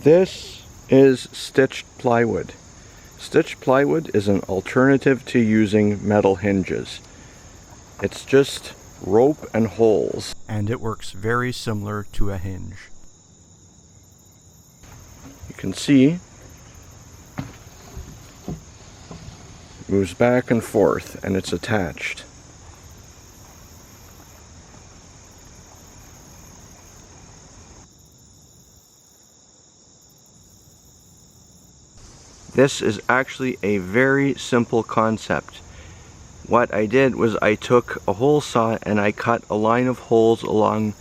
This is stitched plywood. Stitched plywood is an alternative to using metal hinges. It's just rope and holes, and it works very similar to a hinge. You can see it moves back and forth, and it's attached. This is actually a very simple concept. What I did was I took a hole saw and I cut a line of holes along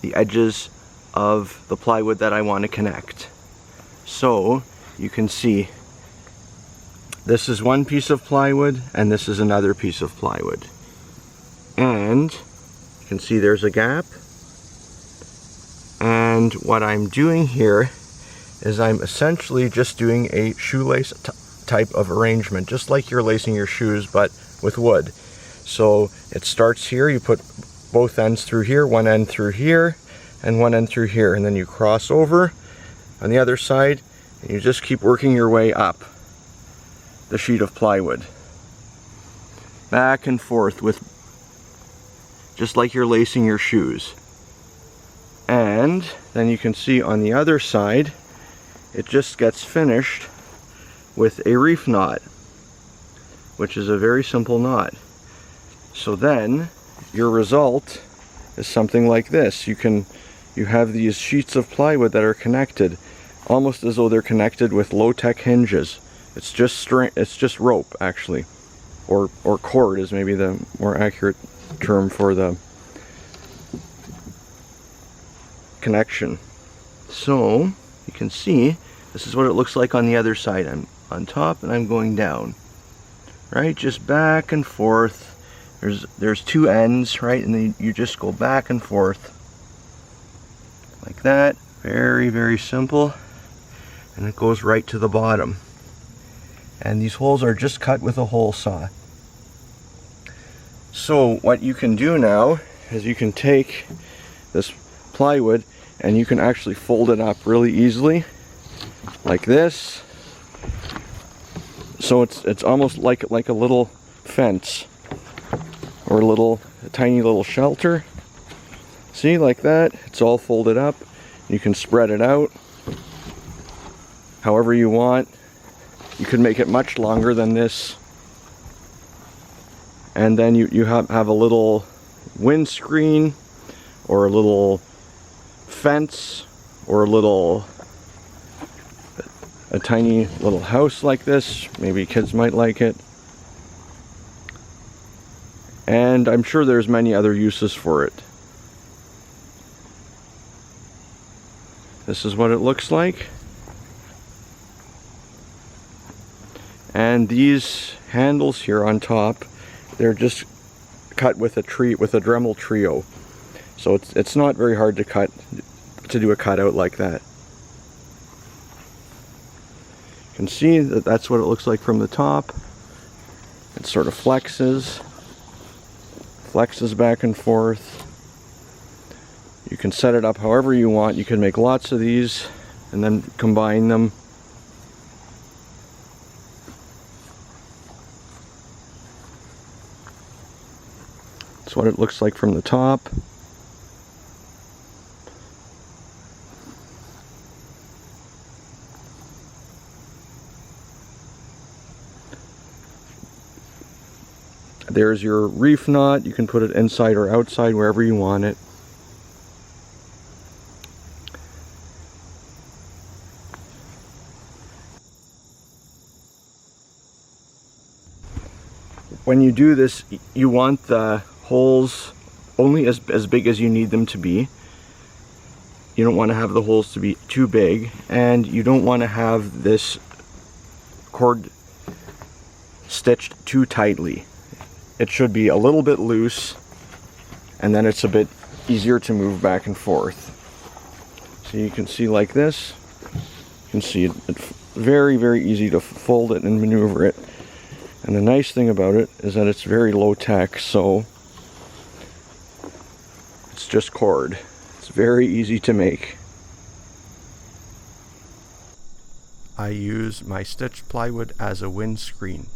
the edges of the plywood that I want to connect. So you can see this is one piece of plywood and this is another piece of plywood. And you can see there's a gap. And what I'm doing here is I'm essentially just doing a shoelace type of arrangement, just like you're lacing your shoes, but with wood. So it starts here, you put both ends through here, one end through here, and one end through here, and then you cross over on the other side, and you just keep working your way up the sheet of plywood. Back and forth with, just like you're lacing your shoes. And then you can see on the other side, it just gets finished with a reef knot, which is a very simple knot. So then your result is something like this. You have these sheets of plywood that are connected almost as though they're connected with low-tech hinges. It's just rope, actually, or cord is maybe the more accurate term for the connection. So you can see this is what it looks like on the other side. I'm on top and I'm going down, right? Just back and forth. There's two ends, right? And then you just go back and forth like that. Very, very simple. And it goes right to the bottom. And these holes are just cut with a hole saw. So what you can do now is you can take this plywood and you can actually fold it up really easily like this. So it's almost like a little fence or a tiny little shelter. See, like that. It's all folded up. You can spread it out however you want. You can make it much longer than this. And then you have a little windscreen or a little fence or a tiny little house like this. Maybe kids might like it. And I'm sure there's many other uses for it. This is what it looks like. And these handles here on top, they're just cut with a Dremel trio. So it's not very hard to do a cutout like that. You can see that that's what it looks like from the top. It sort of flexes back and forth. You can set it up however you want. You can make lots of these and then combine them. That's what it looks like from the top. There's your reef knot. You can put it inside or outside, wherever you want it. When you do this, you want the holes only as big as you need them to be. You don't want to have the holes to be too big, and you don't want to have this cord stitched too tightly. It should be a little bit loose, and then it's a bit easier to move back and forth. So you can see like this. You can see it's very, very easy to fold it and maneuver it. And the nice thing about it is that it's very low tech, so it's just cord. It's very easy to make. I use my stitched plywood as a windscreen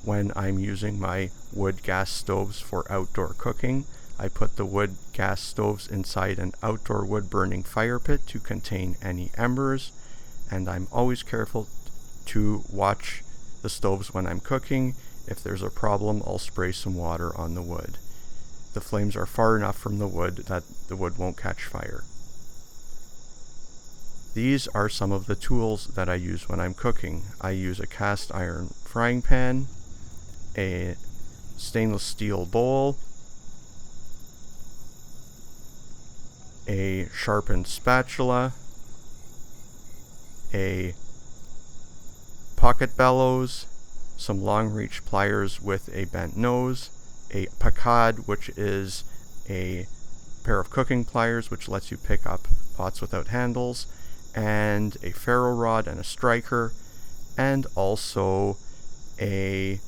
when I'm using my wood gas stoves for outdoor cooking. I put the wood gas stoves inside an outdoor wood burning fire pit to contain any embers, and I'm always careful to watch the stoves when I'm cooking. If there's a problem, I'll spray some water on the wood. The flames are far enough from the wood that the wood won't catch fire. These are some of the tools that I use when I'm cooking. I use a cast iron frying pan, a stainless steel bowl, a sharpened spatula, a pocket bellows, some long reach pliers with a bent nose, a pacade, which is a pair of cooking pliers which lets you pick up pots without handles, and a ferro rod and a striker, and also a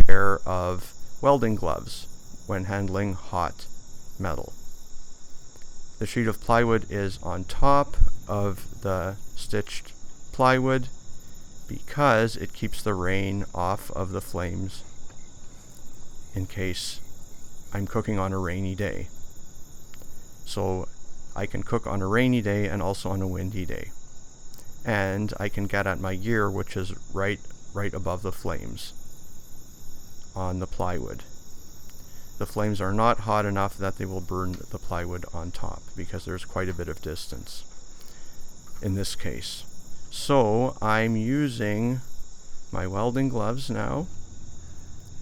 pair of welding gloves when handling hot metal. The sheet of plywood is on top of the stitched plywood because it keeps the rain off of the flames in case I'm cooking on a rainy day. So I can cook on a rainy day and also on a windy day. And I can get at my gear, which is right above the flames on the plywood. The flames are not hot enough that they will burn the plywood on top because there's quite a bit of distance in this case. So I'm using my welding gloves now,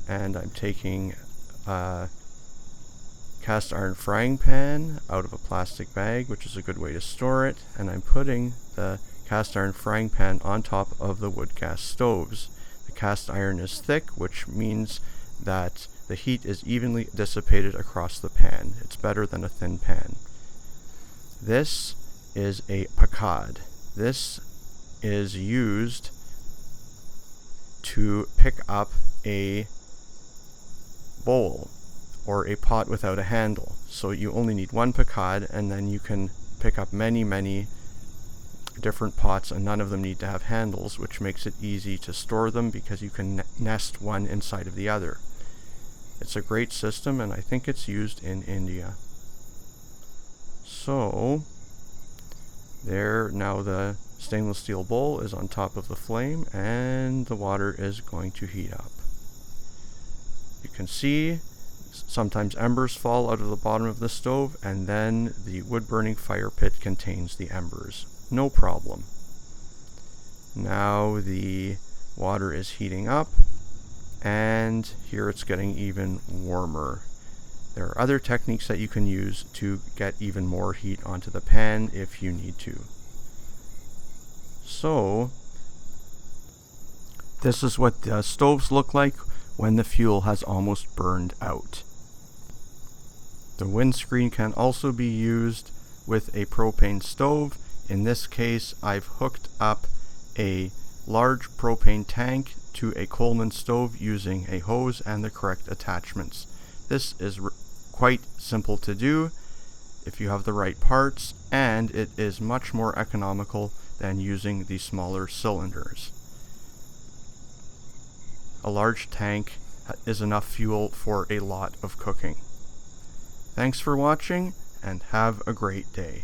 and I'm taking a cast iron frying pan out of a plastic bag, which is a good way to store it, and I'm putting the cast iron frying pan on top of the wood gas stoves. The cast iron is thick, which means that the heat is evenly dissipated across the pan. It's better than a thin pan. This is a pacade. This is used to pick up a bowl or a pot without a handle. So you only need one pacade, and then you can pick up many different pots, and none of them need to have handles, which makes it easy to store them because you can nest one inside of the other. It's a great system, and I think it's used in India. So there, now the stainless steel bowl is on top of the flame, and the water is going to heat up. You can see sometimes embers fall out of the bottom of the stove, and then the wood burning fire pit contains the embers. No problem. Now the water is heating up, and here it's getting even warmer. There are other techniques that you can use to get even more heat onto the pan if you need to. So this is what the stoves look like when the fuel has almost burned out. The windscreen can also be used with a propane stove. In this case, I've hooked up a large propane tank to a Coleman stove using a hose and the correct attachments. This is quite simple to do if you have the right parts, and it is much more economical than using the smaller cylinders. A large tank is enough fuel for a lot of cooking. Thanks for watching, and have a great day.